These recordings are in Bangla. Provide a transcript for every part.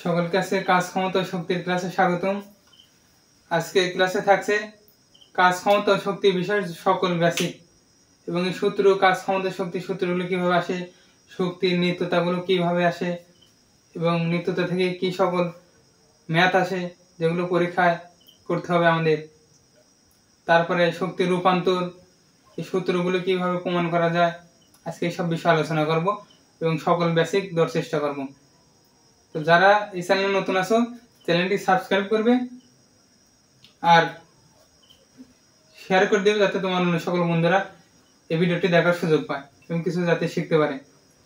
সকলকে আজকে কাজ ক্ষমতা ও শক্তির ক্লাসে স্বাগতম। আজকে ক্লাসে থাকছে কাজ ক্ষমতা ও শক্তির বিষয়ের সকল বেসিক এবং এই সূত্র, কাজ ক্ষমতা শক্তির সূত্রগুলো কিভাবে আসে, শক্তির নিত্যতাগুলো কিভাবে আসে এবং নিত্যতা থেকে কি সকল ম্যাথ আসে যেগুলো পরীক্ষায় করতে হবে আমাদের। তারপরে শক্তির রূপান্তর, এই সূত্রগুলো কিভাবে প্রমাণ করা যায়, আজকে এইসব বিষয়ে আলোচনা করব এবং সকল বেসিক দেওয়ার চেষ্টা করব। তো যারা এই চ্যানেলে নতুন আছো, চ্যানেলটি সাবস্ক্রাইব করবে আর শেয়ার করে দেবে যাতে তোমার অন্য সকল বন্ধুরা এই ভিডিওটি দেখার সুযোগ পায় এবং কিছু যাতে শিখতে পারে।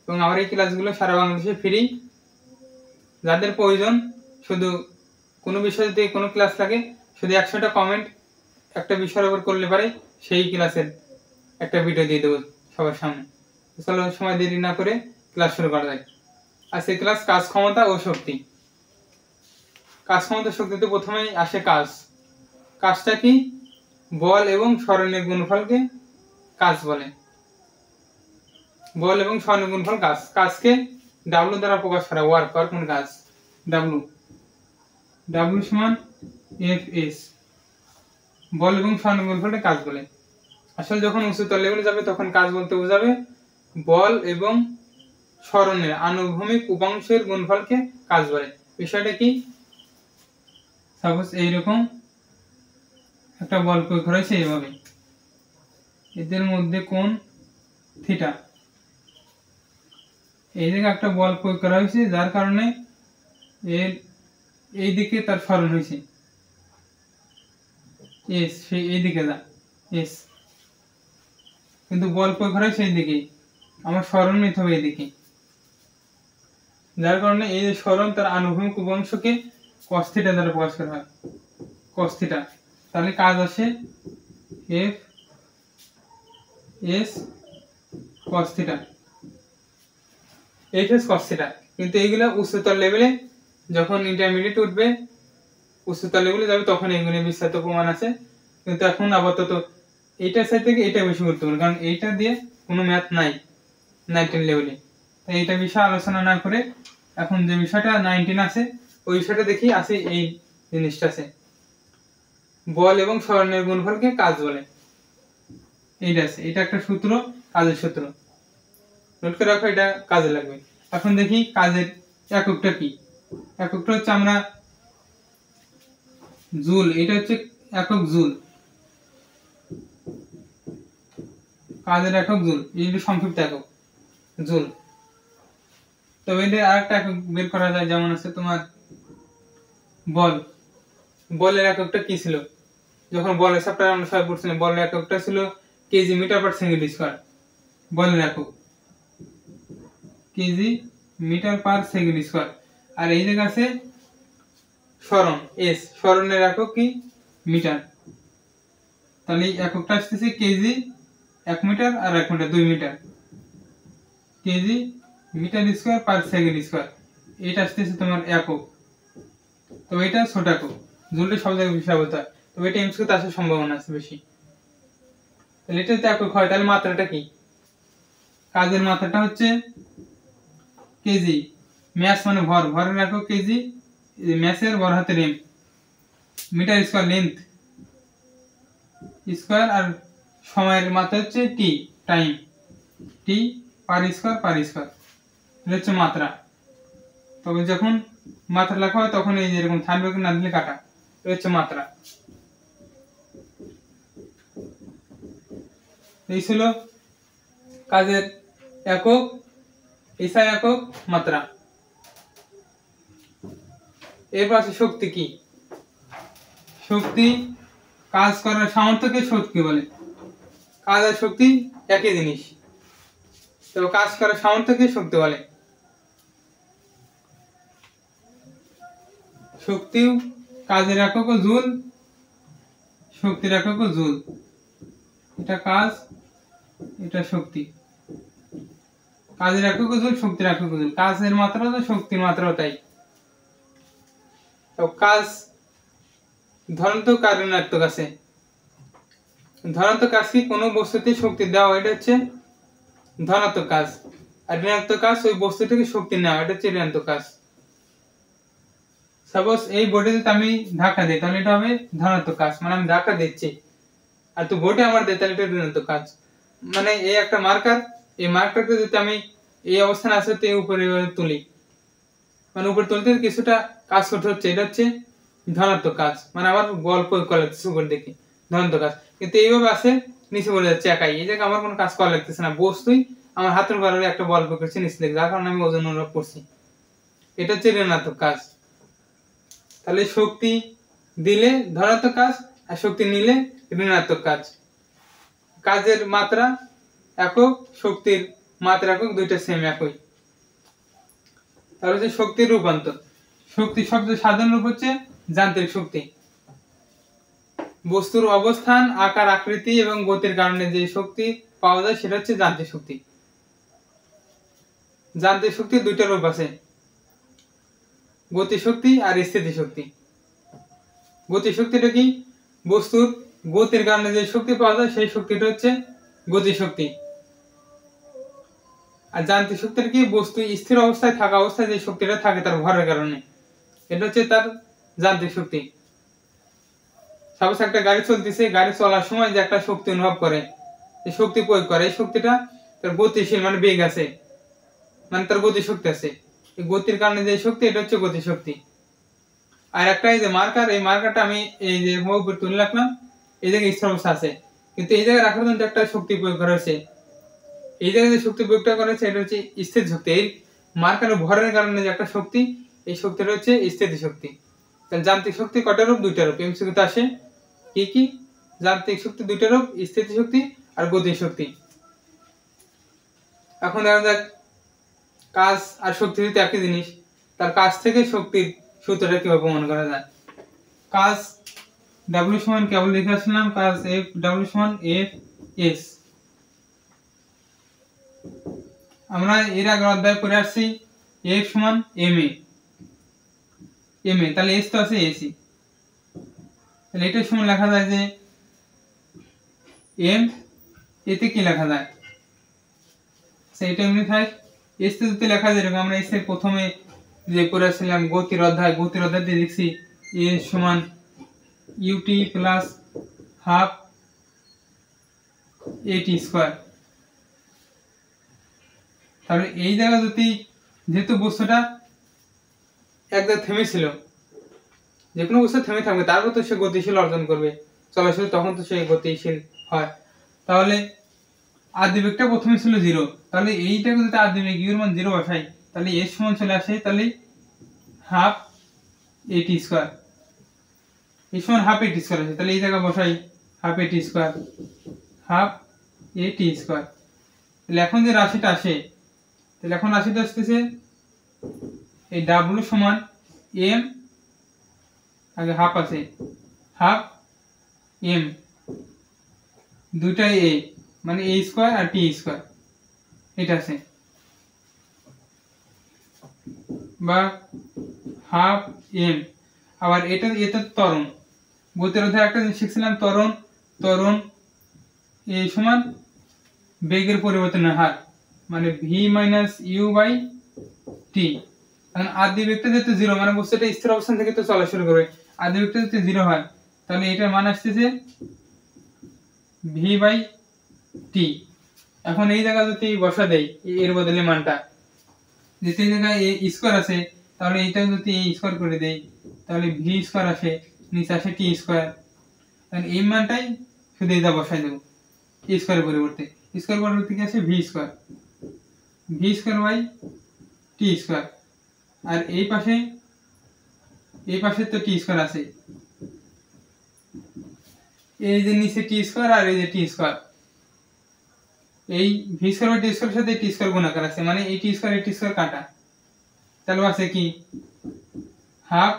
এবং আমার এই ক্লাসগুলো সারা বাংলাদেশে ফ্রি। যাদের প্রয়োজন, শুধু কোনো বিষয় যদি কোনো ক্লাস লাগে, শুধু 100টা কমেন্ট একটা বিষয়ের উপর করলে পারে সেই ক্লাসের একটা ভিডিও দিয়ে দেবো সবার সামনে। চলো সময় দেরি না করে ক্লাস শুরু করা যায়। আজকে ক্লাস কাজ ক্ষমতা ও শক্তি। কাজ ক্ষমতা শক্তিতে প্রথমেই আসে কাজ। কাজটা কি? বল এবং সরণের গুণফলকে কাজ বলে। বল এবং সরণের গুণফল কাজ। কাজকে ডাব্লু দ্বারা প্রকাশ করা, ওয়ার্ক কোন কাজ, ডাব্লু সমান এফ এস। বল এবং সরণের গুণফলকে কাজ বলে। আসলে যখন উচ্চতর লেভেলে যাবে তখন কাজ বলতে বোঝাবে বল এবং সরণের আনুভূমিক উপাংশের গুণফলকে কাজ বলে। বিষয়টা কি? সাপোজ এইরকম একটা বল প্রয়োগ করা হয়েছে এইভাবে, এদের মধ্যে কোণ থিটা, এই দিকে একটা বল প্রয়োগ করা হয়েছে যার কারণে এর এই দিকে তার সরণ হয়েছে এস, সেই এই দিকে যা এস, কিন্তু বল প্রয়োগ করা হয়েছে এই দিকে, আমার সরণ নিতে হবে এইদিকে, যার কারণে এই যে সরণ তার আনুভূমিক উপাংশকে cos থিটা দ্বারা প্রকাশ করা হয়, cos থিটা। তাহলে কাজ আসে F S cos theta, F S cos theta. কিন্তু এইগুলো উচ্চতর লেভেলে, যখন ইন্টারমিডিয়েট উঠবে, উচ্চতর লেভেলে যাবে, তখন এইগুলো বিস্তারিত প্রমাণ আছে। কিন্তু এখন আপাতত এইটার সাইড থেকে এটা বেশি গুরুত্বপূর্ণ, কারণ এইটা দিয়ে কোনো ম্যাথ নাই 19 লেভেলে। তাই এইটা বিষয়ে আলোচনা না করে এখন যে বিষয়টা 19 আছে ওই বিষয়টা দেখি আছে। এই জিনিসটা আছে, বল এবং সরণের গুণফলকে কাজ বলে। এইটা আছে, এটা একটা সূত্র, কাজের সূত্র, নোট করে রাখো, এটা কাজে লাগবে। এখন দেখি কাজের এককটা কি। এককটা হচ্ছে আমরা জুল, এটা হচ্ছে একক জুল, কাজের একক জুল, এই সংক্ষিপ্ত একক জুল। তবে এদের আরেকটা একক বের করা যায়, যেমন আছে তোমার বল। বলের এককটা কি ছিল? যখন বলের চ্যাপ্টার আমরা সবাই পড়ছিলাম, বলের এককটা ছিল KG metre per second square. বলের একক KG metre per second square. আর এই জায়গা আছে সরণ এস, সরণের একক কি? মিটার। তাহলে এককটা আসতেছে কেজি 1 মিটার আর 1 meter 2 meter, KG metre square per second square. এটা আসতেছে তোমার একক। তো এটা ছোট একক, জুলটা সব জায়গায় বিষয় বলতে হয়, তবে এটা এমসিকিউতে আসার সম্ভাবনা আছে বেশি। তাহলে এটা যদি একক হয় তাহলে মাত্রাটা কি? কাজের মাত্রাটা হচ্ছে কেজি, ম্যাস মানে ভর, ভরের একক কেজি, ম্যাসের বড় হাতের M, metre square length square, আর সময়ের মাত্রা হচ্ছে T, time, T per square per square, এটা হচ্ছে মাত্রা। তবে যখন মাত্রা লেখা হয় তখন এই যে এরকম থাকবে, না দিলে কাটা, এটা হচ্ছে মাত্রা। এই ছিল কাজের একক, এসআই একক, মাত্রা। এরপর আছে শক্তি কি? শক্তি কাজ করার সামর্থ্যকে শক্তি বলে। কাজ আর শক্তি একই জিনিস, তো কাজ করার সামর্থ্যকে শক্তি বলে। শক্তিও কাজের একক জুল, শক্তির একক জুল। এটা কাজ, এটা শক্তি। কাজের একক জুল, শক্তির একক জুল। কাজের মাত্রা তো শক্তির মাত্রাও তাই। তো কাজ ধনাত্মক আর ঋণাত্মক আছে। ধনাত্মক কাজ কি? কোনো বস্তুতে শক্তি দেওয়া, এটা হচ্ছে ধনাত্মক কাজ। আর ঋণাত্মক কাজ ওই বস্তু থেকে শক্তি নেওয়া, এটা হচ্ছে ঋণাত্মক কাজ। সাপোজ এই বোর্ডে যদি আমি ধাক্কা দিই তাহলে এটা হবে ধনাত্মক কাজ, মানে আমি ধাক্কা দিচ্ছি, আর তো বোর্ডে আমার দেয় তাহলে এটা ঋণাত্মক কাজ। মানে এই একটা মার্কার, এই মার্কারকে যদি আমি এই অবস্থানে আসে তো উপরে তুলি, মানে উপরে তুলতে কিছুটা কাজ করতে হচ্ছে, এটা হচ্ছে ধনাত্মক কাজ, মানে আমার বল প্রয়োগ করা লাগতেছে উপর দিকে, ধনাত্মক কাজ। কিন্তু এইভাবে আসে নিচে পড়ে যাচ্ছে একাই, এই জায়গায় আমার কোনো কাজ করা লাগতেছে না, বস্তুই আমার হাতের উপরে একটা বল প্রয়োগ করছে নিচে দিকে, যার কারণে আমি ওজন অনুভব করছি, এটা হচ্ছে ঋণাত্মক কাজ। তাহলে শক্তি দিলে ধনাত্মক কাজ আর শক্তি নিলে ঋণাত্মক কাজ। কাজের মাত্রা একক, শক্তির মাত্রা একক, দুইটা সেম একই। তাহলে হচ্ছে শক্তির রূপান্তর। শক্তি শব্দের সাধারণ রূপ হচ্ছে যান্ত্রিক শক্তি। বস্তুর অবস্থান, আকার, আকৃতি এবং গতির কারণে যে শক্তি পাওয়া যায় সেটা হচ্ছে যান্ত্রিক শক্তি। যান্ত্রিক শক্তির দুইটা রূপ আছে, গতিশক্তি আর স্থিতিশক্তি। গতিশক্তিটা কি? বস্তুর গতির কারণে যে শক্তি পাওয়া যায় সেই শক্তিটা হচ্ছে গতিশক্তি। আর যান্ত্রিক শক্তিটা কি? বস্তু স্থির অবস্থায় থাকা অবস্থায় যে শক্তিটা থাকে তার ভরের কারণে, এটা হচ্ছে তার যান্ত্রিক শক্তি। সাপোজ একটা গাড়ি চলতেছে, গাড়ি চলার সময় যে একটা শক্তি অনুভব করে, এই শক্তি প্রয়োগ করে, এই শক্তিটা তার গতিশীল, মানে বেগ আছে, মানে তার গতিশক্তি আছে। এই গতির কারণে যে শক্তি এটা হচ্ছে গতিশক্তি। আর একটা এই যে মার্কার, এই মার্কারটা আমি এই যে উপরে তুলে রাখলাম, এই জায়গায় স্থির অবস্থা আছে, কিন্তু এই জায়গায় রাখার জন্য একটা শক্তি প্রয়োগ করা হয়েছে, এই জায়গায় যে শক্তি প্রয়োগটা করা হয়েছে এটা হচ্ছে স্থির শক্তি। এই মার্কারের ভরের কারণে যে একটা শক্তি, এই শক্তিটা হচ্ছে স্থিতি শক্তি। তাহলে যান্ত্রিক শক্তি কয়টা রূপ? দুইটা রূপ। এমসিকিউতে আসে কি কি? যান্ত্রিক শক্তি দুইটা রূপ, স্থিতি শক্তি আর গতি শক্তি। এখন দেখা যাক কাজ আর শক্তি যদি একই জিনিস, তার কাজ থেকে শক্তির সূত্রটা কিভাবে প্রমাণ করা যায়। কাজ W সমান কেবল লিখে আসলাম, কাজ F W সমান F S। আমরা এর আগের অধ্যায়ে পড়ে আসছি F সমান MA, তাহলে S তো আছে AC, তাহলে এটার সমান লেখা যায় যে M, এতে কি লেখা যায়? সেইটা এমনি থাকে। S তে যদি লেখা যায় এরকম, আমরা S এর প্রথমে যে পড়েছিলাম গতির অধ্যায় দিয়ে লিখছি A সমান UT plus half AT square. তাহলে এই জায়গা যদি, যেহেতু বস্তুটা এক জায়গায় থেমেছিল, যে কোনো বস্তু থেমে থাকবে তারপর তো সে গতিশীল অর্জন করবে, চলাচল, তখন তো সে গতিশীল হয়। তাহলে আদিবেগটা প্রথমে ছিল 0, তাহলে এইটাকে যদি আদিবেগ এর মান 0 বসাই তাহলে এর সমান চলে আসে তাহলে হাফ AT স্কয়ার, এর সমান হাফ AT স্কয়ার আছে, তাহলে এই জায়গা বসাই half AT square, half AT square. তাহলে এখন যে রাশিটা আসে, তাহলে এখন রাশিটা আসতেছে এই W সমান M, আগে হাফ আছে, হাফ M, দুইটাই A, মানে A স্কয়ার আর T স্কয়ার, এটা আছে, বা হাফ M। আবার এটা ত্বরণ, গতির অধ্যায়ে একটা জিনিস শিখছিলাম, ত্বরণ A সমান বেগের পরিবর্তনের হার, মানে V minus U by T। এখন আদিবেগটা যেহেতু 0, মানে বস্তুটা স্থির অবস্থান থেকে তো চলা শুরু করবে, আদিবেগটা যদি 0 হয় তাহলে এটার মান আসতেছে V বাই T। এখন এই জায়গা যদি বসা দেই এর বদলে মানটা, যেতে জায়গায় A স্কয়ার আছে, তাহলে এইটা যদি A স্কয়ার করে দেই তাহলে V স্কয়ার আসে, নিচে আসে T স্কয়ার। তাহলে এই মানটাই শুধু এটা বসাই দেব, A স্কয়ারের পরিবর্তে, স্কয়ার পরিবর্তে কি আছে? V square, V square by T square. আর এই পাশে তো T স্কয়ার আছে, এই যে নিচে T স্কয়ার আর এই যে T স্কয়ার, এই V স্কয়ার বাই T স্কয়ারের সাথে T স্কয়ার গুণাকার আছে, মানে এই T স্কয়ার কাটা, তাহলে আছে কি হাফ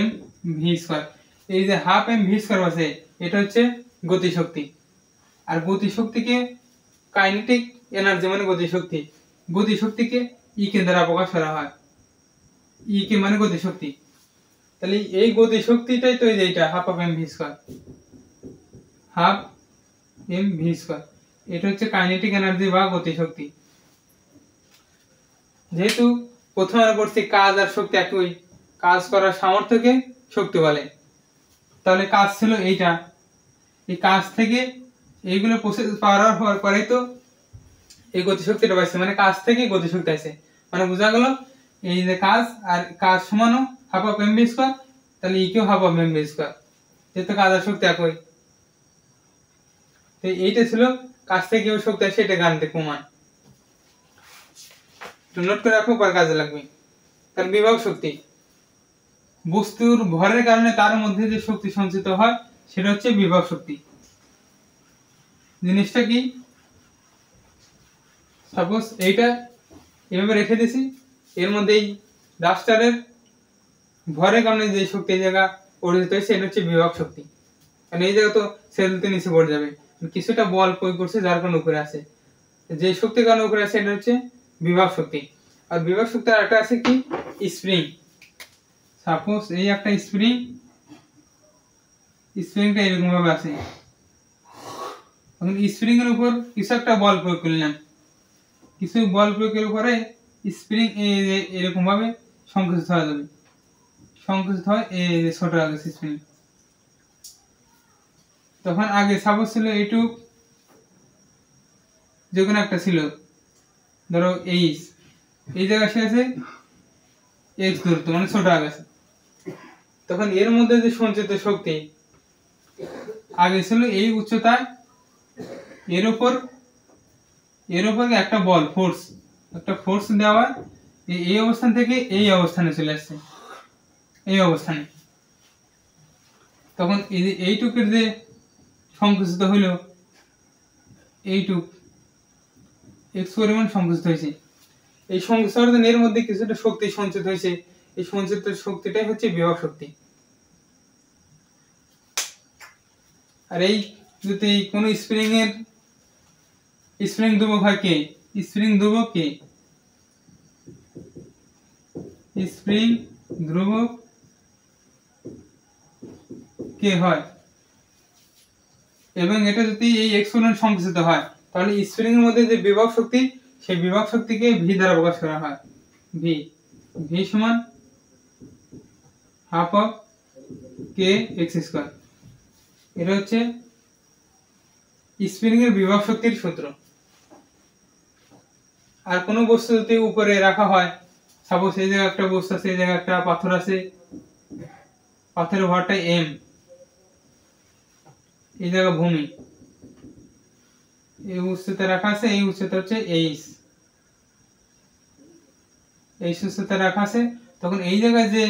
M V স্কয়ার। এই যে হাফ M V স্কয়ার আছে, এটা হচ্ছে গতিশক্তি। আর গতিশক্তিকে কাইনেটিক এনার্জি, মানে গতিশক্তিকে E কে দ্বারা প্রকাশ করা হয়, E কে মানে গতিশক্তি। তাহলে এই গতিশক্তিটাই তো এইটা half of M V square, half M V square, এটা হচ্ছে কাইনেটিক এনার্জি বা গতিশক্তি। যেহেতু প্রথমে আমরা পড়ছি কাজ আর শক্তি একই, কাজ করার সামর্থ্যকে শক্তি বলে। তাহলে কাজ ছিল এইটা, এই কাজ থেকে এইগুলো প্রসেস পাওয়ার হওয়ার পরেই তো এই গতিশক্তিটা পাইছে, মানে কাজ থেকে গতিশক্তি আছে। মানে বোঝা গেল এই যে কাজ আর কাজ সমান half of M V square, তাহলে equal half of M V square, যেহেতু কাজ আর শক্তি একই। তো এইটা ছিল কাজ থেকে কিভাবে শক্তি আসে, এটা গাণিতিক প্রমাণ। নোট করে রাখো, পরে কাজে লাগবে। তার বিভব শক্তি, বস্তুর ভরের কারণে তার মধ্যে যে শক্তি সঞ্চিত হয় সেটা হচ্ছে বিভব শক্তি। জিনিসটা কি, সাপোজ এইটা এভাবে রেখে দিছি, এর মধ্যে এই ডাস্টারের ভরের কারণে যে শক্তি এই জায়গা অর্জিত হয়েছে এটা হচ্ছে বিভব শক্তি। কারণ এই জায়গা তো সেলতে নিচে পড়ে যাবে, কিছুটা বল প্রয়োগ করছে যার কারণে উপরে আছে, যে শক্তির কারণে উপরে আছে এটা হচ্ছে বিভব শক্তি। আর বিভব শক্তির আরেকটা আছে কি, স্প্রিং। সাপোজ এই একটা স্প্রিং, স্প্রিংটা এরকম ভাবে আছে, এখন স্প্রিং এর উপর কিছু একটা বল প্রয়োগ করলাম, কিছু বল প্রয়োগের উপরে স্প্রিং এরকম ভাবে সংকুচিত হয়ে যাবে, সংকুচিত হয় এই যে ছোট আগে স্প্রিং। তখন আগে সাপোজ ছিল এইটুক, যে কোনো একটা ছিল, ধরো এইচ, এই জায়গায় সে আছে এক্স দূরত্ব, মানে ছোট আগে আছে। তখন এর মধ্যে যে সঞ্চিত শক্তি আগে ছিল এই উচ্চতায়, এর উপর একটা বল ফোর্স, একটা ফোর্স দেওয়া এই অবস্থান থেকে এই অবস্থানে চলে আসছে, এই অবস্থানে। তখন এইটুকের যে সংকুচিত হইল, এইটুক এক্স পরিমাণ সংকুচিত হয়েছে, এই সংকুচিত এর মধ্যে কিছুটা শক্তি সঞ্চিত হয়েছে, এই সঞ্চিত শক্তিটাই হচ্ছে বিভব শক্তি। আর এই যদি কোন স্প্রিং ধ্রুবক হয় কে, স্প্রিং ধ্রুবক কে, স্প্রিং ধ্রুবক কে হয়, এবং এটা যদি এই এক্স পরিমাণ সংকুচিত হয়, তাহলে স্প্রিং এর মধ্যে যে বিভব শক্তি, সেই বিভব শক্তিকে ভি দ্বারা প্রকাশ করা হয়। ভি সমান half of K x square. এটা হচ্ছে স্প্রিং এর বিভব শক্তির সূত্র। আর কোন বস্তু যদি উপরে রাখা হয়, সাপোজ এই জায়গায় একটা বস্তু আছে, এই জায়গায় একটা পাথর আছে, পাথরের ভরটা এম, এই জায়গা ভূমি, এই উচ্চতা রাখা আছে, এই উচ্চতা হচ্ছে এইচ, এই উচ্চতা রাখা আছে। তখন এই জায়গায় যে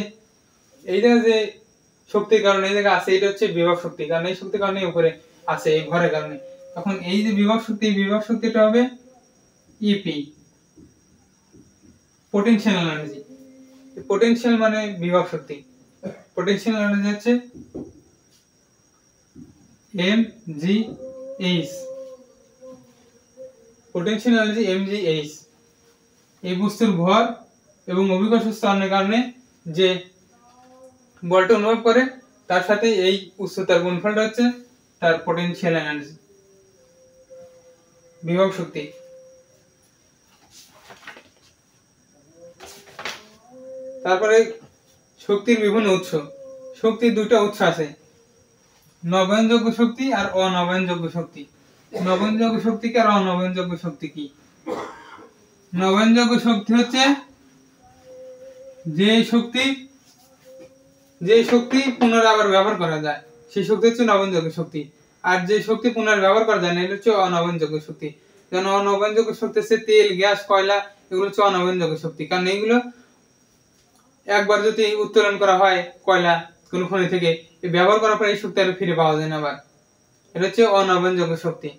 শক্তির কারণে এই জায়গায় আছে, এটা হচ্ছে বিভব শক্তি, কারণ এই শক্তির কারণে উপরে আছে এই ভরের কারণে। তখন এই যে বিভব শক্তিটা হবে ইপি, পোটেনশিয়াল এনার্জি। পোটেনশিয়াল মানে বিভব শক্তি, পোটেনশিয়াল এনার্জি হচ্ছে M G H, potential energy M G H. এই বস্তুর ভর এবং অভিকর্ষ ত্বরণের কারণে যে বলটা অনুভব করে, তার সাথে এই উচ্চতার গুণফলটা হচ্ছে তার পোটেনশিয়াল এনার্জি, বিভব শক্তি। তারপরে শক্তির বিভিন্ন উৎস, শক্তির দুটো উৎস আছে, নবায়নযোগ্য শক্তি আর অনবায়নযোগ্য শক্তি। নবায়নযোগ্য শক্তি কি আর অনবায়নযোগ্য শক্তি কি? নবায়নযোগ্য শক্তি হচ্ছে যে শক্তি পুনরায় আবার ব্যবহার করা যায়, সেই শক্তি হচ্ছে নবায়নযোগ্য শক্তি। আর যে শক্তি পুনরায় ব্যবহার করা যায় না, এটা হচ্ছে অনবায়নযোগ্য শক্তি। যেমন অনবায়নযোগ্য শক্তি হচ্ছে তেল, গ্যাস, কয়লা, এগুলো হচ্ছে অনবায়নযোগ্য শক্তি। কারণ এইগুলো একবার যদি উত্তোলন করা হয় কয়লা কোন খনি থেকে, ব্যবহার করার পর এই শক্তি আর ফিরে পাওয়া যায় না আবার, এটা হচ্ছে অনবায়নযোগ্য শক্তি।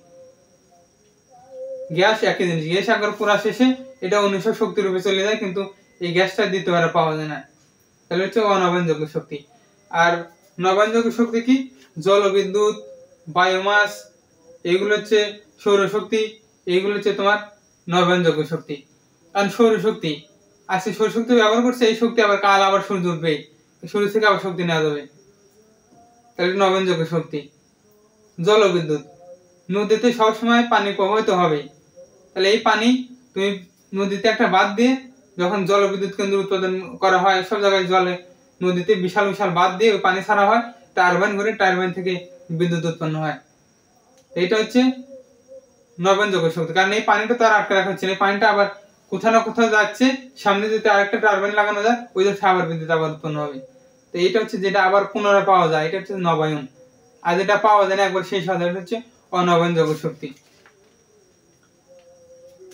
গ্যাস একই জিনিস, গ্যাস একবার পুরা শেষে এটা অন্য শক্তি রূপে চলে যায়, কিন্তু এই গ্যাসটা দ্বিতীয়বার পাওয়া যায় না, তাহলে হচ্ছে অনবায়নযোগ্য শক্তি। আর নবায়নযোগ্য শক্তি কি? জলবিদ্যুৎ, বায়োমাস, এগুলো হচ্ছে সৌরশক্তি, এইগুলো হচ্ছে তোমার নবায়নযোগ্য শক্তি। আর সৌরশক্তি আজকে সৌরশক্তি ব্যবহার করছে, এই শক্তি আবার কাল আবার সূর্য উঠবে, সূর্য থেকে আবার শক্তি নেওয়া যাবে, তাহলে নবায়নযোগ্য শক্তি। জলবিদ্যুৎ, নদীতে সবসময় পানি প্রবাহিত হবে, তাহলে এই পানি তুমি নদীতে একটা বাঁধ দিয়ে যখন জলবিদ্যুৎ কেন্দ্র উৎপাদন করা হয়, সব জায়গায় জলে নদীতে বিশাল বিশাল বাঁধ দিয়ে পানি ছাড়া হয়, টারবাইন ঘুরে, টারবাইন থেকে বিদ্যুৎ উৎপন্ন হয়। এটা হচ্ছে নবায়নযোগ্য শক্তি। কারণ এই পানিটা তো আর আটকে রাখা হচ্ছে না, এই পানিটা আবার কোথাও না কোথাও যাচ্ছে, সামনে যদি আরেকটা টারবাইন লাগানো যায় ওই যে আবার বিদ্যুৎ আবার উৎপন্ন হবে। তো এটা হচ্ছে যেটা আবার পুনরায় পাওয়া যায়, এটা হচ্ছে নবায়ন। আর যেটা পাওয়া যায় না একবার শেষ হওয়া যায়, এটা হচ্ছে অনবায়নযোগ্য শক্তি।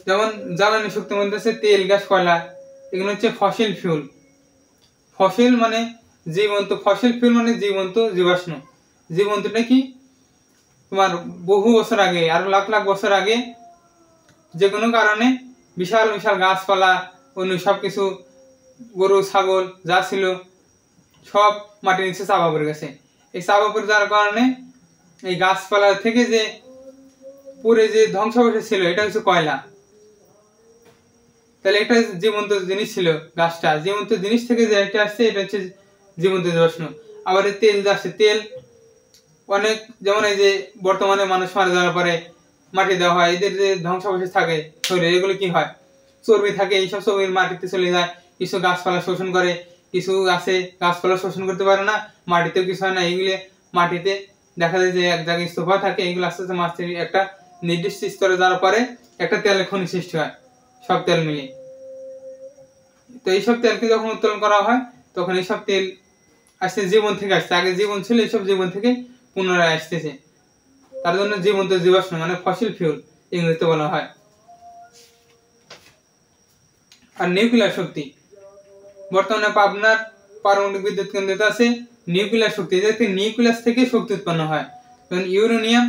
যেমন জ্বালানি শক্তির মধ্যে আছে তেল, গ্যাস, কয়লা, এগুলো হচ্ছে ফসিল ফিউল। ফসিল মানে জীবন্ত, ফসিল ফিউল মানে জীবন্ত, জীবাশ্ম। জীবন্তটা কি, তোমার বহু বছর আগে, আরো লাখ লাখ বছর আগে যে কোনো কারণে বিশাল বিশাল গাছপালা, অন্য সবকিছু, গরু ছাগল যা ছিল সব মাটির নিচে চাপা পড়ে গেছে। এই চাপা পড়ে যাওয়ার কারণে এই গাছপালা থেকে যে পুরে যে ধ্বংসাবশেষ ছিল এটা হচ্ছে কয়লা। তাহলে এটা জীবন্ত জিনিস ছিল, গাছটা জীবন্ত জিনিস থেকে যে একটা আসছে এটা হচ্ছে জীবন্ত জীবাশ্ম। আবার এই তেল যাচ্ছে, তেল অনেক, যেমন এই যে বর্তমানে মানুষ মারা যাওয়ার পরে মাটি দেওয়া হয়, এদের যে ধ্বংসাবশেষ থাকে শরীরে, এগুলো কি হয়, চর্বি থাকে, এইসব চর্বি মাটিতে চলে যায়। কিছু গাছপালা শোষণ করে, কিছু আছে গাছপালা শোষণ করতে পারে না, মাটিতেও কিছু হয় না। এইগুলো মাটিতে দেখা যায় যে এক জায়গায় স্তূপা থাকে, এইগুলো আস্তে আস্তে মাটির একটা নির্দিষ্ট স্তরে যাওয়ার পরে একটা তেলের খনি সৃষ্টি হয়, সব তেল মিলে। তো এইসব তেলকে যখন উত্তোলন করা হয় তখন এইসব তেল আসছে জীবন থেকে আসছে, আগে জীবন ছিল, এইসব জীবন থেকে পুনরায় আসতেছে। তার জন্য জীবন্ত জীবাশ্ম মানে ফসিল ফিউল ইংরেজিতে বলা হয়। আর নিউক্লিয়ার শক্তি, বর্তমানে পাবনার পারমাণবিক বিদ্যুৎ কেন্দ্রে আছে নিউক্লিয়ার শক্তি, যাতে নিউক্লিয়াস থেকে শক্তি উৎপন্ন হয়। যেমন ইউরেনিয়াম,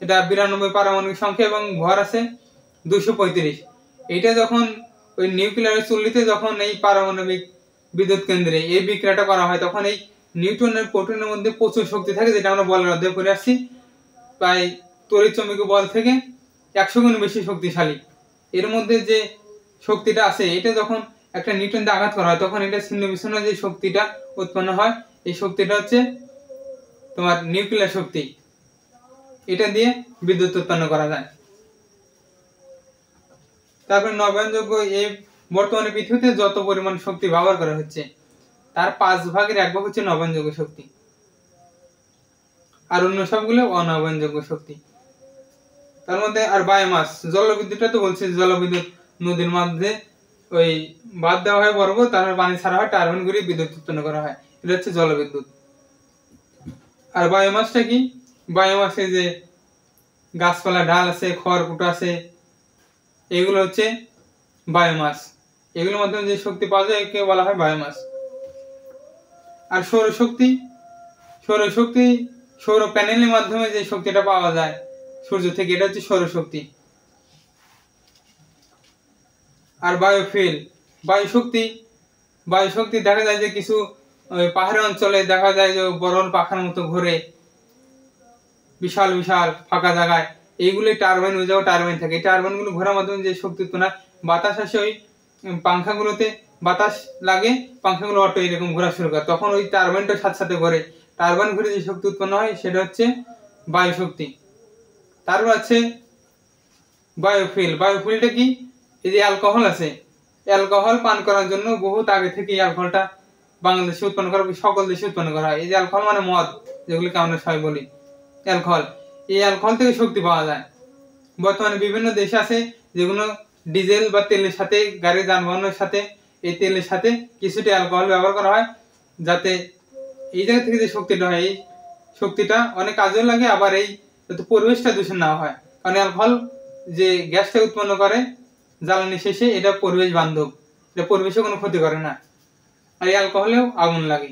এটা 92 পারমাণবিক সংখ্যা এবং ভর আছে 235। এটা যখন ওই নিউক্লিয়ার চুল্লিতে যখন এই পারমাণবিক বিদ্যুৎ কেন্দ্রে এই বিক্রিয়াটা করা হয়, তখন এই নিউটনের প্রোটনের মধ্যে প্রচুর শক্তি থাকে, যেটা আমরা বলের অধ্যায়ে পড়ে আসছি। প্রায় তড়িৎচুম্বকীয় বল থেকে 100 গুণ বেশি শক্তিশালী। এর মধ্যে যে শক্তিটা আছে, এটা যখন একটা নিউটন দিয়ে আঘাত করা হয় তখন এটা ছিন্ন বিচ্ছিন্ন যে শক্তিটা উৎপন্ন হয়, এই শক্তিটা হচ্ছে তোমার নিউক্লিয়ার শক্তি। এটা দিয়ে বিদ্যুৎ উৎপন্ন করা যায়। তারপরে নবায়নযোগ্য, এই বর্তমানে পৃথিবীতে যত পরিমাণ শক্তি ব্যবহার করা হচ্ছে তার 5 ভাগের 1 ভাগ হচ্ছে নবায়নযোগ্য শক্তি, আর অন্য সবগুলো অনবায়নযোগ্য শক্তি। তার মধ্যে আর বায়োমাস, জলবিদ্যুৎটা তো বলছি, জলবিদ্যুৎ নদীর মধ্যে ওই বাঁধ দেওয়া হয় বড়, তারপর পানি ছাড়া হয়, টারবাইন ঘুরিয়ে বিদ্যুৎ উৎপন্ন করা হয়, এটা হচ্ছে জলবিদ্যুৎ। আর বায়োমাসটা কি, বায়োমাসে যে গাছপালা ঢাল আছে, খড়কুটো আছে, এগুলো হচ্ছে বায়োমাস। এগুলোর মাধ্যমে যে শক্তি পাওয়া যায় একে বলা হয় বায়োমাস। আর সৌরশক্তি, সৌরশক্তি সৌর প্যানেলের মাধ্যমে যে শক্তিটা পাওয়া যায় সূর্য থেকে, এটা হচ্ছে সৌরশক্তি। আর বায়োফুয়েল, বায়ুশক্তি, বায়ুশক্তি দেখা যায় যে কিছু পাহাড়ি অঞ্চলে দেখা যায় যে বরল পাখার মতো ঘুরে বিশাল বিশাল ফাঁকা জায়গায়, এইগুলো টারবাইন, ওই জায়গায় টারবাইন থাকে, টারবাইন গুলো ঘোরার মাধ্যমে যে শক্তি উৎপন্ন হয়, বাতাস আসে ওই পাংখাগুলোতে, বাতাস লাগে, পাংখাগুলো অটো এরকম ঘোরা শুরু করে, তখন ওই টারবাইনটার সাথে সাথে ঘুরে, টারবাইন ঘুরে যে শক্তি উৎপন্ন হয় সেটা হচ্ছে বায়ু শক্তি। তারপর আছে বায়োফুয়েল। বায়োফুয়েলটা কি, এই যে অ্যালকোহল আছে, অ্যালকোহল পান করার জন্য বহুত আগে থেকে অ্যালকোহলটা বাংলাদেশে উৎপন্ন করা, সকল দেশে উৎপন্ন করা হয়। এই যে অ্যালকোহল মানে মদ, যেগুলিকে আমরা সবাই বলি অ্যালকোহল, এই অ্যালকোহল থেকে শক্তি পাওয়া যায়। বর্তমানে বিভিন্ন দেশ আছে যেগুলো ডিজেল বা তেলের সাথে, গাড়ি যানবাহনের সাথে এই তেলের সাথে কিছুটা অ্যালকোহল ব্যবহার করা হয়, যাতে এই জায়গা থেকে যে শক্তিটা হয়, এই শক্তিটা অনেক কাজেও লাগে, আবার এই যাতে পরিবেশটা দূষণ না হয়। কারণ অ্যালকোহল যে গ্যাসটা উৎপন্ন করে জ্বালানি শেষে, এটা পরিবেশ বান্ধব, এটা পরিবেশে কোনো ক্ষতি করে না। আর এই অ্যালকোহলেও আগুন লাগে,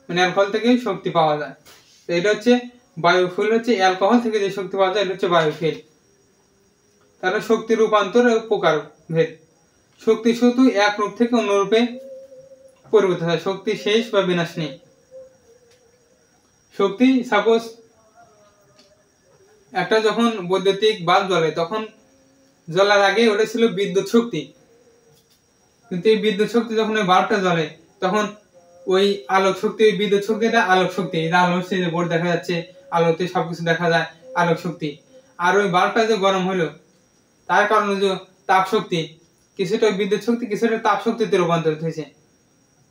মানে অ্যালকোহল থেকে শক্তি পাওয়া যায়। তো এটা হচ্ছে বায়োফুয়েল, হচ্ছে অ্যালকোহল থেকে যে শক্তি পাওয়া যায় এটা হচ্ছে বায়োফুয়েল। তারপরে শক্তি রূপান্তর ও প্রকার ভেদ, শক্তি শুধু এক রূপ থেকে অন্য রূপে পরিবর্তিত হয়, শক্তি শেষ বা বিনাশ নেই। শক্তি, সাপোজ একটা যখন বৈদ্যুতিক বাল্ব জ্বলে, তখন জ্বলার আগে ওটা ছিল বিদ্যুৎ শক্তি, কিন্তু এই বিদ্যুৎ শক্তি যখন ওই বাল্বটা জ্বলে তখন ওই আলোক শক্তি, বিদ্যুৎ শক্তিটা আলোক শক্তি, এই যে আলো হচ্ছে, যে বোর্ড দেখা যাচ্ছে, আলোতে সবকিছু দেখা যায়, আলোক শক্তি। আর ওই বাল্বটা যে গরম হলো তার কারণে যে তাপ শক্তি, কিছুটা বিদ্যুৎ শক্তি কিছুটা তাপ শক্তিতে রূপান্তরিত হয়েছে।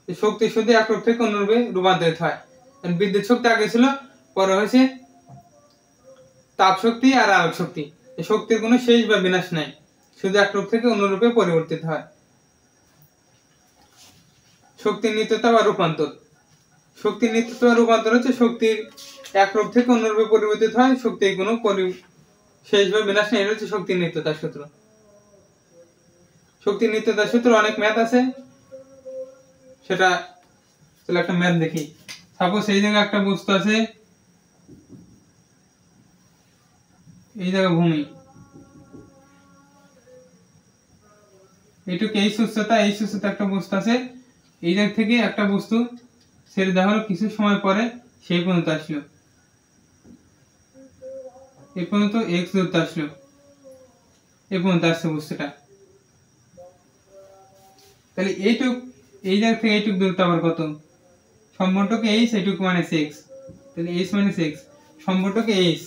শক্তি শুধু এক রূপ থেকে অন্য রূপে রূপান্তরিত হয়। বিদ্যুৎ শক্তি আগে ছিল, পরে হয়েছে তাপ শক্তি আর আলোক শক্তি। এই শক্তির কোনো শেষ বা বিনাশ নাই, শুধু এক রূপ থেকে অন্য রূপে পরিবর্তিত হয়। শক্তির নিত্যতা বা রূপান্তর। শক্তির নিত্যতা বা রূপান্তর হচ্ছে শক্তির এক রূপ থেকে অন্য রূপে পরিবর্তিত হয়, শক্তির কোনো শেষ বা বিনাশ নেই। এটা হচ্ছে শক্তির নিত্যতার সূত্র। শক্তির নিত্যতার সূত্র অনেক ম্যাথ আছে, সেটা চলো একটা ম্যাথ দেখি। সাপোজ এই জায়গায় একটা বস্তু আছে, এই জায়গা ভূমি, এইটুকু এই উচ্চতা একটা বস্তু আছে, এই জায়গা থেকে একটা বস্তু ছেড়ে দেওয়া হলো, কিছু সময় পরে সেই পর্যন্ত আসলো, এই পর্যন্ত এক্স দূরত্ব আসলো, এই পর্যন্ত আসছে বস্তুটা। তাহলে এইটুক এই জায়গা থেকে এইটুক দূরত্ব আবার কত? সম্পূর্ণকে এইচ, এইটুক মানে এক্স, তাহলে এইচ মানে এক্স, সম্পূর্ণকে এইচ,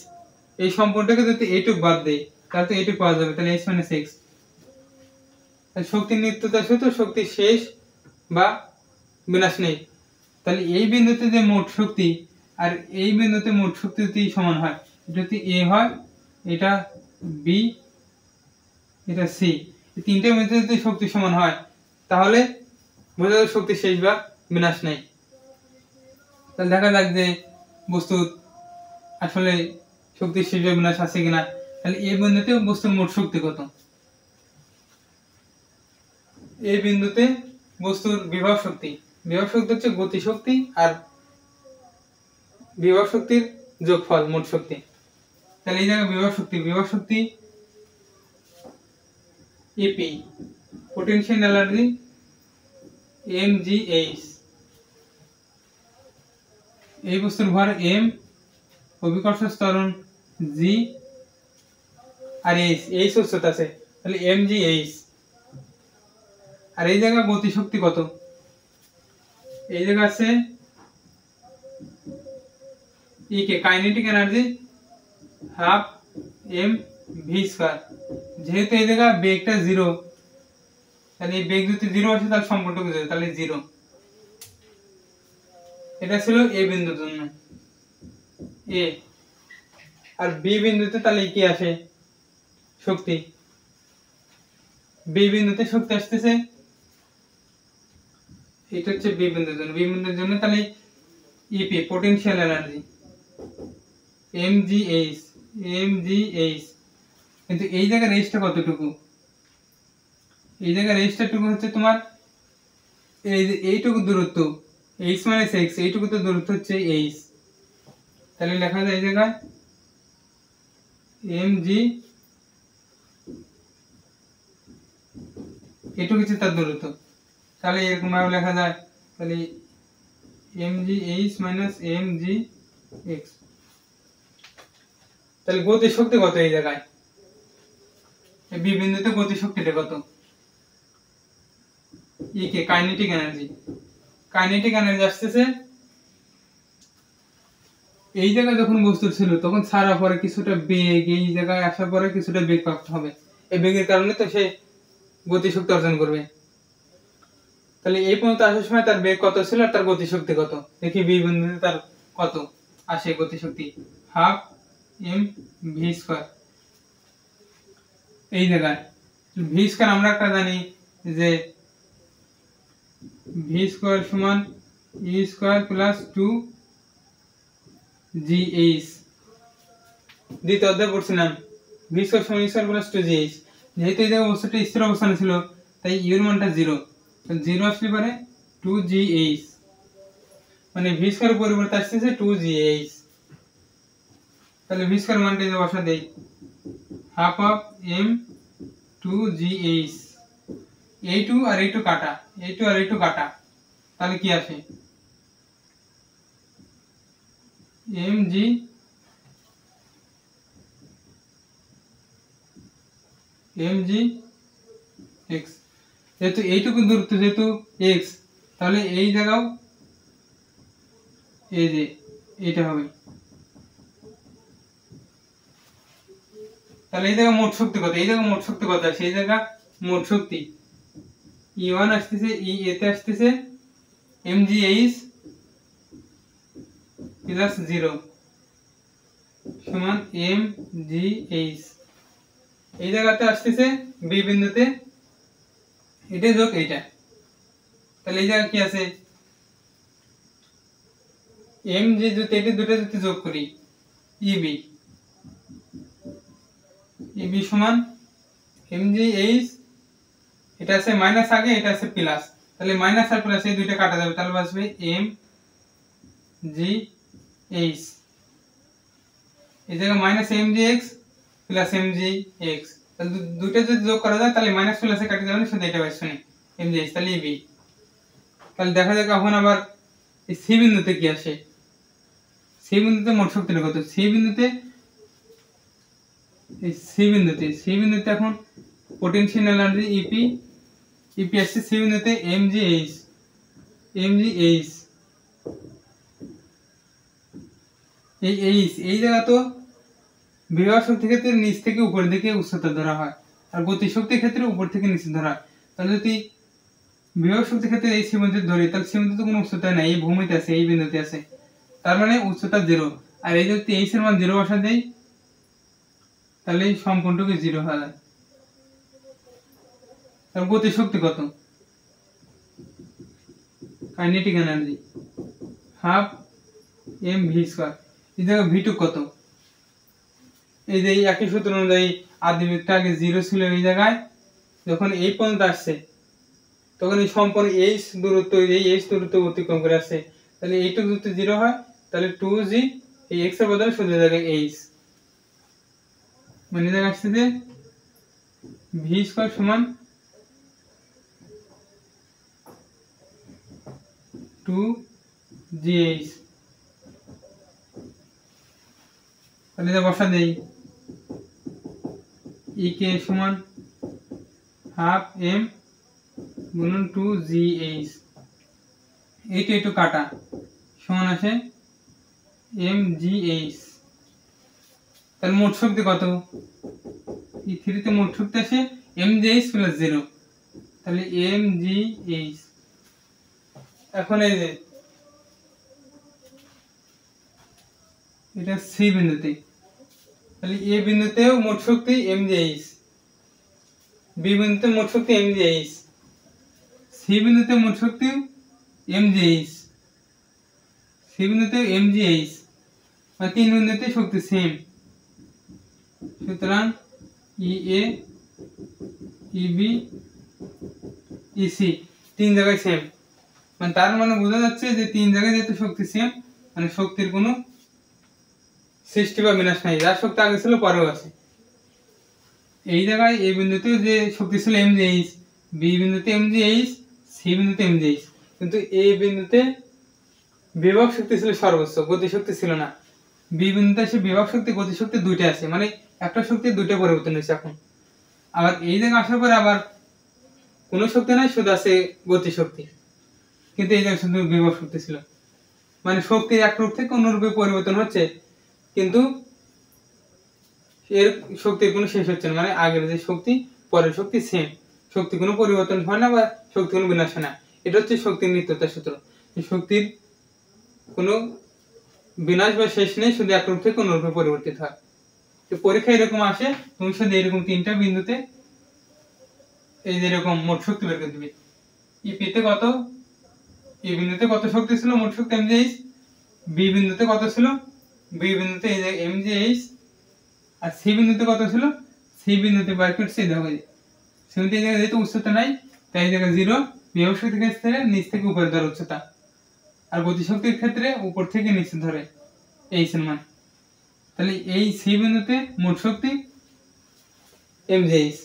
এই সম্পূর্ণটাকে যদি এইটুক বাদ দেই তাহলে তো এইটুক পাওয়া যাবে, তাহলে এইচ মানে এক্স। শক্তির নিত্যতা সূত্র শক্তির শেষ বা বিনাশ নেই। তাহলে এই বিন্দুতে যে মোট শক্তি আর এই বিন্দুতে মোট শক্তি যদি সমান হয়, এটা যদি এ হয়, এটা বি, এটা সি, এই তিনটে বিন্দুতে যদি শক্তি সমান হয় তাহলে বোঝা যাবে শক্তির শেষ বা বিনাশ নেই। তাহলে দেখা যাক যে বস্তুর আসলে শক্তির শেষ বা বিনাশ আছে কিনা। তাহলে এই বিন্দুতে বস্তুর মোট শক্তি কত? এই বিন্দুতে বস্তুর বিভব শক্তি হচ্ছে গতি শক্তি আর বিভব শক্তির যোগফল মোট শক্তি। তাহলে এই জায়গায় বিভব শক্তি ইপি, পোটেনশিয়াল এনার্জি mgh, এই বস্তুর ভর m, অভিকর্ষ ত্বরণ g আর h উচ্চতা আছে, তাহলে mgh। আর এই জায়গা গতি শক্তি কত? এই জায়গা আছে E কে kinetic energy half m v square. যেহেতু এই জায়গা বেগটা 0, তাহলে এই বেগ যদি 0 আসে তাহলে সম্পূর্ণটুকু 0, তাহলে 0। এটা ছিল এ বিন্দুর জন্য এ। আর বি বিন্দুতে তাহলে কি আসে? শক্তি। বি বিন্দুতে শক্তি আসতেছে, এটা হচ্ছে বি বিন্দুর জন্য তাহলে ইপি, পোটেনশিয়াল এনার্জি mgh। কিন্তু এই জায়গার রেঞ্জটা কতটুকু? এই জায়গার রেঞ্জটাটুকু হচ্ছে তোমার এই যে এইটুকু দূরত্ব h মানে x, এইটুকু তো দূরত্ব হচ্ছে h, তাহলে লেখা যায় এই জায়গায় mg, এইটুকু হচ্ছে তার দূরত্ব। তাহলে এরকম ভাবে লেখা যায়, তাহলে mgh minus mgx। তাহলে গতি শক্তি কত এই জায়গায়? এই বি বিন্দুতে গতি শক্তিটা কত? ই কে কাইনেটিক এনার্জি আসতেছে, এই জায়গায় যখন বস্তু ছিল তখন ছাড়া পরে কিছুটা বেগ, এই জায়গায় আসার পরে কিছুটা বেগ প্রাপ্ত হবে, এই বেগের কারণে তো সে গতি শক্তি অর্জন করবে। তাহলে এই পর্যন্ত আসার সময় তার বেগ কত ছিল আর তার গতি শক্তি কত দেখি। বি বিন্দুতে তার কত আসে গতি শক্তি? Half m v square. এই জায়গায় ভি স্কয়ার আমরা একটা জানি যে ভি স্কয়ার সমান ই স্কয়ার প্লাস 2gh। দ্বিতীয় অধ্যায় পড়ছিলাম ভি স্কয়ার সমান ই স্কয়ার প্লাস 2gh। যেহেতু এই জায়গায় বস্তুটা স্থির অবস্থানে ছিল তাই ইউ এর মানটা 0, তো 0 আসলে পরে 2gh, মানে ভি স্কয়ার পরিবর্তে আসছে 2gh। তাহলে ভি স্কয়ার মানটা যে বসা দেই half of m 2gh, a2 R a2 কাটা, তাহলে কি আসে? mgx। যেহেতু এইটুকু দূরত্ব যেহেতু x, তাহলে এই জায়গাও এই যে এটা হবে। তাহলে এই জায়গা মোট শক্তি কত? এই জায়গা মোট শক্তি কত? সেই জায়গা মোট শক্তি E1 আসতেছে, E তে আসতেছে mgh প্লাস 0 সমান mgh। এই জায়গাতে আসতেছে বি বিন্দুতে এটা যোগ এইটা, তাহলে এই জায়গা কি আছে mg যদি এটা দুটো যদি যোগ করি eb সমান mgh, এটা আছে মাইনাস আগে এটা আছে প্লাস, তাহলে মাইনাস আর প্লাস এই দুইটা কাটা যাবে, তাহলে বাঁচবে mgh। এই জায়গায় মাইনাস mgx প্লাস mgx, তাহলে দুটো যদি যোগ করা যায় তাহলে মাইনাস প্লাসে কাটা যাবে না, শুধু এটা বাঁচবে না mgh, তাহলে eb। তাহলে দেখা যাক এখন আবার এই সি বিন্দুতে কি আসে। সি বিন্দুতে মোট শক্তিটা কত? সি বিন্দুতে এখন পোটেনশিয়াল এনার্জি ইপি আসছে সি বিন্দুতে mgh। এই জায়গা তো বিভব শক্তির ক্ষেত্রে নিচ থেকে উপরের দিকে উচ্চতা ধরা হয়, আর গতি শক্তির ক্ষেত্রে উপর থেকে নিচে ধরা হয়। তাহলে যদি বিভব শক্তির ক্ষেত্রে এই সি বিন্দুতে ধরি, তাহলে সি বিন্দুতে কোনো উচ্চতা নাই, এই ভূমিতে আছে, এই বিন্দুতে আছে, তার মানে উচ্চতা 0। আর এই যদি এইচ এর মান 0 বসা দেই তাহলে এই সম্পূর্ণটুকু 0 হয়ে যায়। তার গতি শক্তি কত? Kinetic energy half mv²। এই জায়গায় v2 কত? এই যে একই সূত্র অনুযায়ী আদিবৃত্ত আগে 0 ছিল, এই জায়গায় যখন এই পর্যন্ত আসছে তখন এই সম্পূর্ণ h দূরত্ব অতিক্রম করে আসছে, তাহলে এইটুকু যদি 0 হয় তাহলে 2g, এই x এর বদলে শুধু জায়গায় h, মানে জায়গা আসছে যে v² সমান 2gh। তাহলে এটা বসা দেই ek সমান হাফ m গুণন 2gh, এইটা একটু কাটা সমান আসে mgh। তাহলে মোট শক্তি কত? এই 3 তে মোট শক্তি আসে mgh প্লাস 0, তাহলে mgh। এখন এই যে এটা সি বিন্দুতে, তাহলে এ বিন্দুতেও মোট শক্তি mgh, বি বিন্দুতে মোট শক্তি mgh, সি বিন্দুতে মোট শক্তি mgh, সি বিন্দুতে mgh, মানে তিন বিন্দুতে শক্তি সেম। সুতরাং ea eb ec তিন জায়গায় সেম, মানে তার মানে বোঝা যাচ্ছে যে তিন জায়গায় যেহেতু শক্তি সেম, মানে শক্তির কোনো সৃষ্টি বা বিনাশ নাই, যার শক্তি আগে ছিল পরেও আছে। এই জায়গায় এই বিন্দুতে যে শক্তি ছিল mgh, বি বিন্দুতে mgh, সি বিন্দুতে mgh, কিন্তু এই বিন্দুতে বিভব শক্তি ছিল সর্বোচ্চ, গতি শক্তি ছিল না। বি বিন্দুতে এসে বিভব শক্তি গতি শক্তি দুইটা আছে, মানে একটা শক্তি দুইটা পরিবর্তন হয়েছে এখন। আবার এই জায়গায় আসার পরে আবার কোনো শক্তি নাই, শুধু আছে গতি শক্তি, কিন্তু এই জায়গায় শুধু বিভব শক্তি ছিল, মানে শক্তি এক রূপ থেকে অন্য রূপে পরিবর্তন হচ্ছে, কিন্তু এর শক্তির কোনো শেষ হচ্ছে না, মানে আগের যে শক্তি পরের শক্তি সেম, শক্তি কোনো পরিবর্তন হয় না বা শক্তি কোনো বিনাশ হয় না। এটা হচ্ছে শক্তির নিত্যতা সূত্র, শক্তির কোনো বিনাশ বা শেষ নেই, শুধু এক রূপ থেকে অন্য রূপে পরিবর্তিত হয়। তো পরীক্ষা এরকম আসে, তুমি শুধু এরকম তিনটা বিন্দুতে এই যে এরকম মোট শক্তি বের করে দিবে। ইপিতে কত, এই বিন্দুতে কত শক্তি ছিল মোট শক্তি mgh, বি বিন্দুতে কত ছিল, বি বিন্দুতে এই যে mgh, আর সি বিন্দুতে কত ছিল, সি বিন্দুতে বার করছে দেখো, সি বিন্দুতে এই জায়গায় যেহেতু উচ্চতা নাই তাই এই জায়গায় 0, বিভব শক্তির ক্ষেত্রে নিচ থেকে উপরে ধরে উচ্চতা, আর গতি শক্তির ক্ষেত্রে উপর থেকে নিচে ধরে h এর মান। তাহলে এই সি বিন্দুতে মোট শক্তি mgh,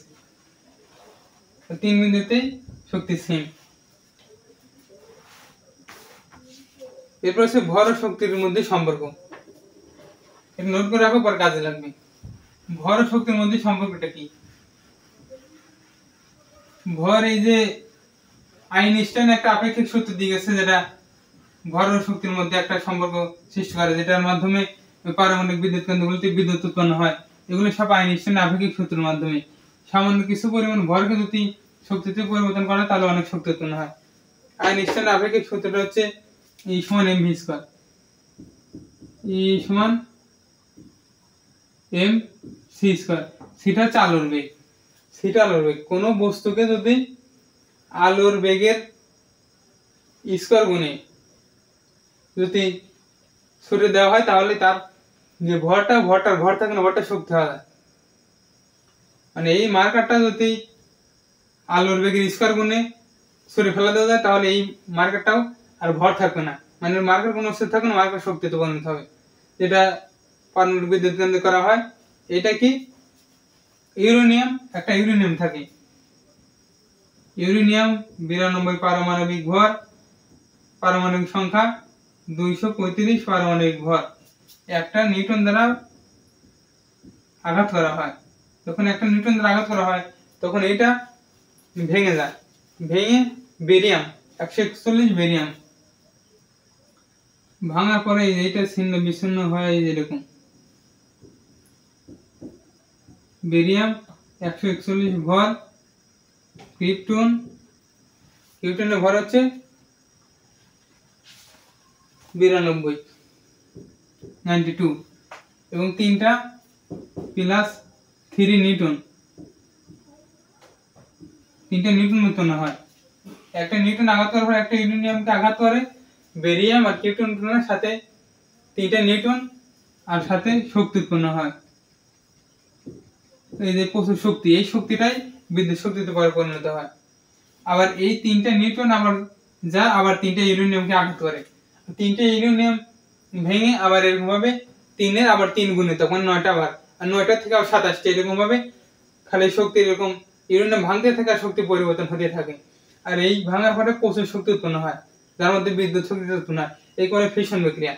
তিন বিন্দুতে শক্তি সেম। এরপর হচ্ছে ভর ও শক্তির মধ্যে সম্পর্ক, এটা নোট করে রাখো, পর কাজে লাগবে। ভর ও শক্তির মধ্যে সম্পর্কটা কি? ভর, এই যে আইনস্টাইন একটা আপেক্ষিক সূত্র দিয়ে গেছে, যেটা ভর ও শক্তির মধ্যে একটা সম্পর্ক সৃষ্টি করে, যেটার মাধ্যমে পারমাণবিক বিদ্যুৎ কেন্দ্রগুলোতে বিদ্যুৎ উৎপন্ন হয়। এগুলো সব আইনস্টাইন আপেক্ষিক সূত্রের মাধ্যমে। সামান্য কিছু পরিমাণ ভরকে যদি শক্তিতে পরিবর্তন করা তাহলে অনেক শক্তি উৎপন্ন হয়। আইনস্টাইন আপেক্ষিক সূত্রটা হচ্ছে E সমান mv স্কয়ার। E সমান mc স্কয়ার। সেটা হচ্ছে আলোর বেগ। সেটা আলোর বেগ। কোনো বস্তুকে যদি আলোর বেগের স্কয়ার গুণে যদি ছুটে দেওয়া হয় তাহলে তার যে ভর থাকে না, ভরটা শক্তি হওয়া যায়। মানে এই মার্কারটা যদি আলোর বেগের স্কয়ার গুণে ছুড়ে ফেলা দেওয়া যায় তাহলে এই মার্কারটাও আর ভর থাকবে না, মানে মার্কার কোনো অস্তিত্ব থাকবে না, মার্কার শক্তিতে পরিণত হবে। যেটা পারমাণবিক বিদ্যুৎ কেন্দ্রে করা হয়। এটা কি ইউরেনিয়াম, একটা ইউরেনিয়াম থাকে, ইউরেনিয়াম 92 পারমাণবিক ভর, পারমাণবিক সংখ্যা 235 পারমাণবিক ভর। একটা নিউটন দ্বারা আঘাত করা হয়। যখন একটা নিউটন দ্বারা আঘাত করা হয় তখন এটা ভেঙে যায়, ভেঙে বেরিয়াম 141 বেরিয়াম ভাঙার পরে এইটা ছিন্ন বিচ্ছিন্ন হয় এরকম। বেরিয়াম 141 ভর, ক্রিপ্টনের ভর হচ্ছে 92 এবং 3টা প্লাস 3 নিউটন, 3টা নিউটন উৎপন্ন হয়। একটা নিউটন আঘাত করার পর একটা ইউরেনিয়ামকে আঘাত করে বেরিয়াম আর ক্রিপ্টনের সাথে 3টা নিউটন আর সাথে শক্তি উৎপন্ন হয়। এই যে প্রচুর শক্তি, এই শক্তিটাই বিদ্যুৎ শক্তিতে পরিণত হয়। আবার এই 3টা নিউটন আবার 3টা ইউরেনিয়ামকে আঘাত করে, 3টা ইউরেনিয়াম ভেঙে আবার এরকম ভাবে 3-এর আবার 3 গুণিত, তখন 9টা বার, আর 9টা থেকে আবার 27টা, এরকম ভাবে খালি শক্তি এরকম ইউরেনিয়াম ভাঙতে থাকে আর শক্তি পরিবর্তন হতে থাকে। আর এই ভাঙার পরে প্রচুর শক্তি উৎপন্ন হয়, যার মধ্যে বিদ্যুৎ শক্তি উৎপন্ন হয়। এই করে ফিশন বিক্রিয়া,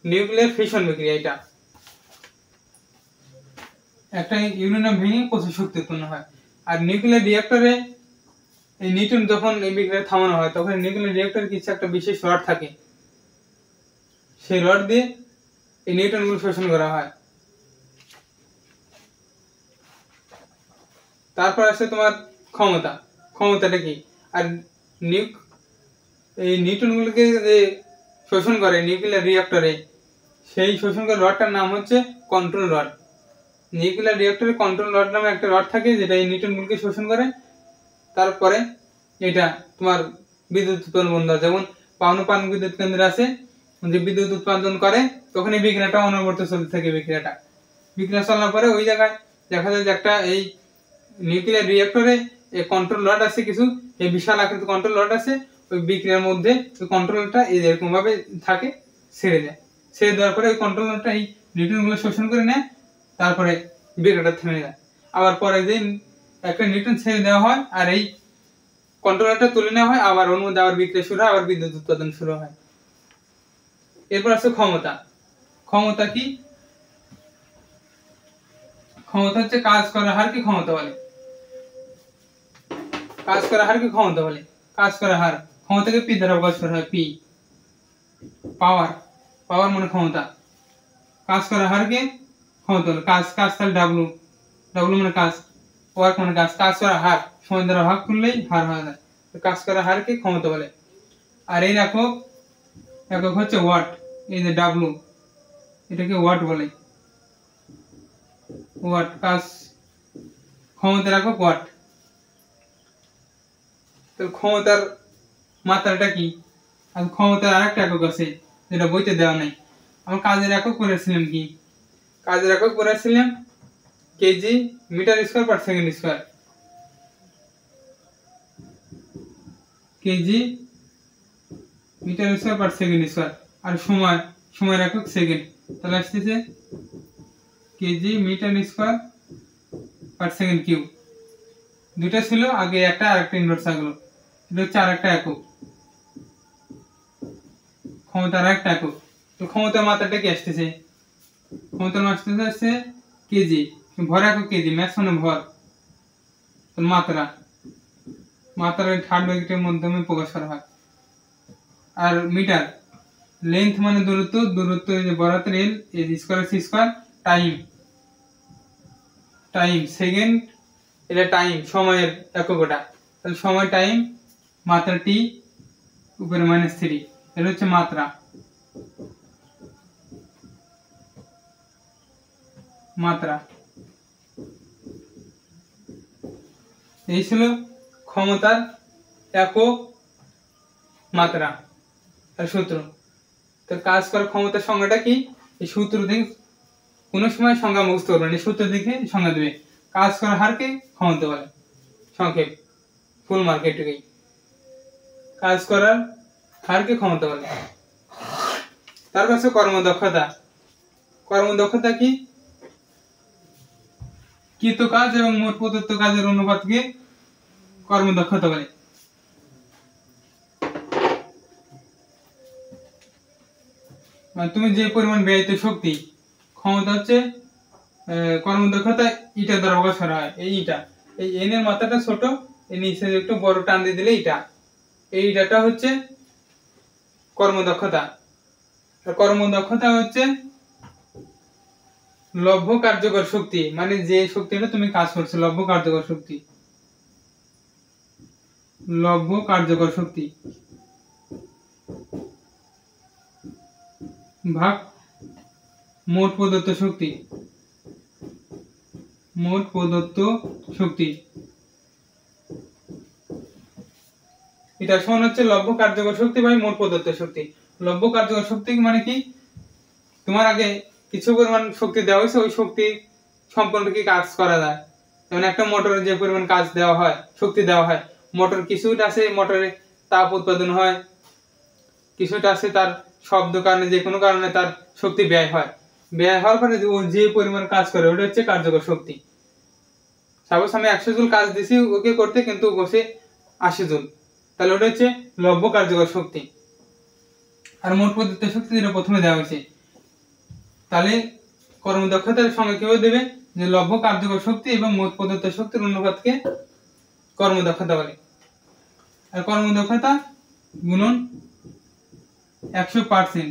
নিউক্লিয়ার ফিশন বিক্রিয়া। এটা একটা ইউরেনিয়াম ভেঙে প্রচুর শক্তি উৎপন্ন হয়। আর নিউক্লিয়ার রিঅ্যাক্টরে এই নিউটন যখন এই বিক্রিয়া থামানো হয় তখন নিউক্লিয়ার রিঅ্যাক্টরে কিছু একটা বিশেষ রড থাকে, সেই রড দিয়ে এই নিউটনগুলো শোষণ করা হয়। তারপর আসে তোমার ক্ষমতা। ক্ষমতাটা কি? আর এই নিউটনগুলোকে যে শোষণ করে নিউক্লিয়ার রিঅ্যাক্টরে, সেই শোষণ করা রডটার নাম হচ্ছে কন্ট্রোল রড। নিউক্লিয়ার রিঅ্যাক্টরে কন্ট্রোল রড নামে একটা রড থাকে যেটা এই নিউটনগুলোকে শোষণ করে। তারপরে এটা তোমার বিদ্যুৎ উৎপাদন বন্ধ হয়। যেমন পারমাণবিক বিদ্যুৎ কেন্দ্র আছে, যে বিদ্যুৎ উৎপাদন করে তখন এই বিক্রিয়াটা অনবরত চলতে থাকে। বিক্রিয়া চলার পরে ওই জায়গায় দেখা যায় যে একটা এই নিউক্লিয়ার রিঅ্যাক্টরে এই কন্ট্রোল রড আছে, কিছু এই বিশাল আকৃতির কন্ট্রোল রড আছে। ওই বিক্রিয়ার মধ্যে ওই কন্ট্রোলটা এই এরকম ভাবে থাকে, ছেড়ে দেয়। ছেড়ে দেওয়ার পরে ওই কন্ট্রোলটা এই নিউটনগুলো শোষণ করে নেয়, তারপরে বিক্রিয়াটা থেমে যায়। আবার পরে যে একটা নিউটন ছেড়ে দেওয়া হয় আর এই কন্ট্রোলারটা তুলে নেওয়া হয়, আবার ওর মধ্যে আবার বিক্রিয়া শুরু হয়, আবার বিদ্যুৎ উৎপাদন শুরু হয়। এরপর আছে ক্ষমতা। ক্ষমতা কি? ক্ষমতা হচ্ছে কাজ করার হারকে ক্ষমতা বলে। কাজ করার হারকে ক্ষমতা বলে। কাজ করার হার, ক্ষমতাকে পি দ্বারা প্রকাশ করা হয়। পি পাওয়ার, পাওয়ার মানে ক্ষমতা। কাজ করার হারকে ক্ষমতা বলে। কাজ তাহলে ডাব্লু, ডাব্লু মানে কাজ, ওয়ার্ক মানে কাজ। কাজ করার হার সময় দ্বারা ভাগ করলেই হার হয়ে যায়। কাজ করার হারকে ক্ষমতা বলে। আর এই একক হচ্ছে ওয়াট। এই যে ডাব্লু, এটাকে ওয়াট বলে। ওয়াট, কাজ ক্ষমতার একক ওয়াট। তো ক্ষমতার মাত্রাটা কি? আর ক্ষমতার আরেকটা একক আছে যেটা বইতে দেওয়া নাই। আমরা কাজের একক করেছিলাম কি? কাজের একক করেছিলাম KG metre square per second square. KG metre square per second square. আর সময়ের একক সেকেন্ড। তাহলে আসতেছে KG metre square per second cube. দুটো ছিল আগে, একটা আরেকটা ইনভার্স আগলো। এটা হচ্ছে আরেকটা একক, ক্ষমতার একটা একক। তো ক্ষমতার মাত্রাটা কি আসতেছে? ক্ষমতার মাত্রাটা আসছে কেজি, ভর একক কেজি, ম্যাস মানে ভর, মাত্রা থার্ড ব্র্যাকেটের মাধ্যমে প্রকাশ করা হয়। আর মিটার, লেন্থ মানে দূরত্ব যে বরাতের এল, এই square C square, time second, এটা টাইম সময়ের একক ওটা। তাহলে সময় টাইম, মাত্রা টি, উপরে -3, এটা হচ্ছে মাত্রা। মাত্রা এই ছিল ক্ষমতার একক, মাত্রা আর সূত্র। তো কাজ করার ক্ষমতার সংজ্ঞাটা কি? এই সূত্র থেকে কোনো সময় সংজ্ঞা মুখস্থ করবে না, সূত্র দেখে সংজ্ঞা দেবে। কাজ করার হারকে ক্ষমতা বলে, সংক্ষেপ ফুল মার্কেটকেই কাজ করার হারকে ক্ষমতা বলে। তারপর আছে কর্মদক্ষতা। কর্মদক্ষতা কি? কৃত কাজ এবং মোট প্রদত্ত কাজের অনুপাতকে কর্মদক্ষতা বলে। তুমি যে পরিমাণ ব্যয়িত শক্তি, ক্ষমতা হচ্ছে কর্মদক্ষতা ইটা দ্বারা প্রকাশ করা হয়। এই ইটা, এই এন এর মাত্রাটা ছোট, এর নিচে একটু বড় টান দিয়ে দিলে ইটা, এই ইটাটা হচ্ছে কর্মদক্ষতা। আর কর্মদক্ষতা হচ্ছে লভ্য কার্যকর শক্তি, মানে যে শক্তিটা তুমি কাজ করছো, লভ্য কার্যকর শক্তি। লভ্য কার্যকর শক্তি ভাগ মোট প্রদত্ত শক্তি। মোট প্রদত্ত শক্তি এটা সমান হচ্ছে লভ্য কার্যকর শক্তি বাই মোট প্রদত্ত শক্তি। লভ্য কার্যকর শক্তি মানে কি? তোমার আগে কিছু পরিমাণ শক্তি দেওয়া হয়েছে, ওই শক্তি সম্পন্ন কি কাজ করা যায়। যেমন একটা মোটরে যে পরিমাণ কাজ দেওয়া হয়, শক্তি দেওয়া হয়, মোটর কিছুটা আছে মোটরে তাপ উৎপাদন হয়, কিছুটা আছে তার শব্দ কারণে যে কোনো কারণে তার শক্তি ব্যয় হয়। ব্যয় হওয়ার পরে ও যে পরিমাণ কাজ করে ওটা হচ্ছে কার্যকর শক্তি। সাপোজ আমি 100 জুল কাজ দিছি ওকে করতে, কিন্তু বসে 80 জুল, তাহলে ওটা হচ্ছে লভ্য কার্যকর শক্তি। আর মোট প্রদত্ত শক্তি যেটা প্রথমে দেওয়া হয়েছে, তাহলে কর্মদক্ষতার সঙ্গে কিভাবে দেবে? যে লভ্য কার্যকর শক্তি এবং মোট প্রদত্ত শক্তির অনুপাতকে কর্মদক্ষতা বলে। আর কর্মদক্ষতা গুণন 100%,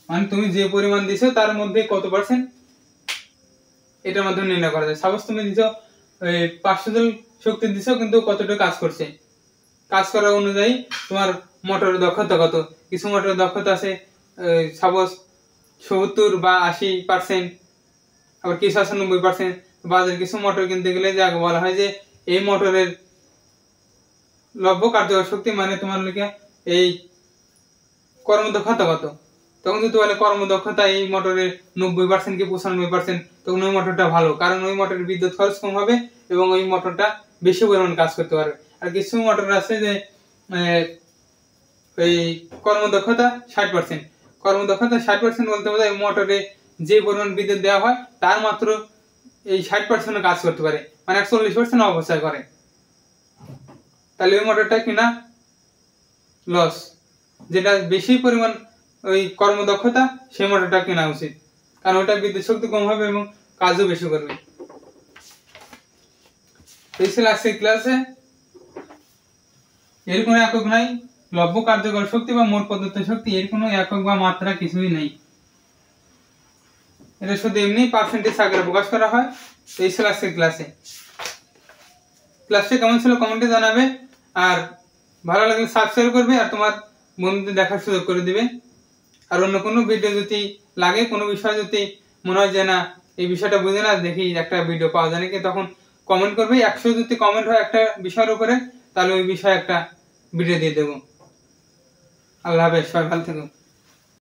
মানে তুমি যে পরিমাণ দিছো তার মধ্যে কত পার্সেন্ট, এটার মাধ্যমে নির্ণয় করা যায়। সাপোজ তুমি দিছো 500 জুল শক্তি দিছো, কিন্তু কতটা কাজ করছে, কাজ করার অনুযায়ী তোমার মোটরের দক্ষতা কত। কিছু মোটরের দক্ষতা আছে সাপোজ 70 বা 80%, আবার কিছু আছে 90%। বাজারে কিছু মোটর কিনতে গেলে যা বলা হয় যে এই মোটরের লভ্য কার্যকর শক্তি মানে তোমার লিখে এই কর্মদক্ষতা কত, তখন যদি বলে কর্মদক্ষতা এই মোটরের 90% কি 95%, তখন ওই মোটরটা ভালো, কারণ ওই মোটরের বিদ্যুৎ খরচ কম হবে এবং ওই মোটরটা বেশি পরিমাণ কাজ করতে পারবে। আর কিছু মোটর আছে যে এই কর্মদক্ষতা 60%। কর্মদক্ষতা 60% বলতে বোঝায় মোটরে যে পরিমাণ বিদ্যুৎ দেওয়া হয় তার মাত্র এই 60% কাজ করতে পারে, মানে 40% অপচয় করে। তাহলে ওই মোটরটা কিনা লস। যেটা বেশি পরিমাণ ওই কর্মদক্ষতা সেই মোটরটা কেনা উচিত, কারণ ওটা বিদ্যুৎ শক্তি কম হবে এবং কাজও বেশি করবে। এই ছিল আজকের ক্লাসে। এর কোনো একক নাই, লভ্য কার্যকর শক্তি বা মোট প্রদত্ত শক্তি এর কোনো একক বা মাত্রা কিছুই নাই, এটা শুধু এমনি পার্সেন্টেজ আকারে প্রকাশ করা হয়। এই ছিল আজকের ক্লাসে। ক্লাসটা কেমন ছিল কমেন্টে জানাবে, আর ভালো লাগলে সাবস্ক্রাইব করবে আর তোমার বন্ধুদের দেখার সুযোগ করে দিবে। আর অন্য কোনো ভিডিও যদি লাগে, কোনো বিষয় যদি মনে হয় যে না এই বিষয়টা বুঝে না, দেখি একটা ভিডিও পাওয়া যায় নাকি, তখন কমেন্ট করবে। 100 যদি কমেন্ট হয় একটা বিষয়ের উপরে, তাহলে ওই বিষয়ে একটা ভিডিও দিয়ে দেবো। আল্লাহ হাফেজ, সবাই ভালো থেকো।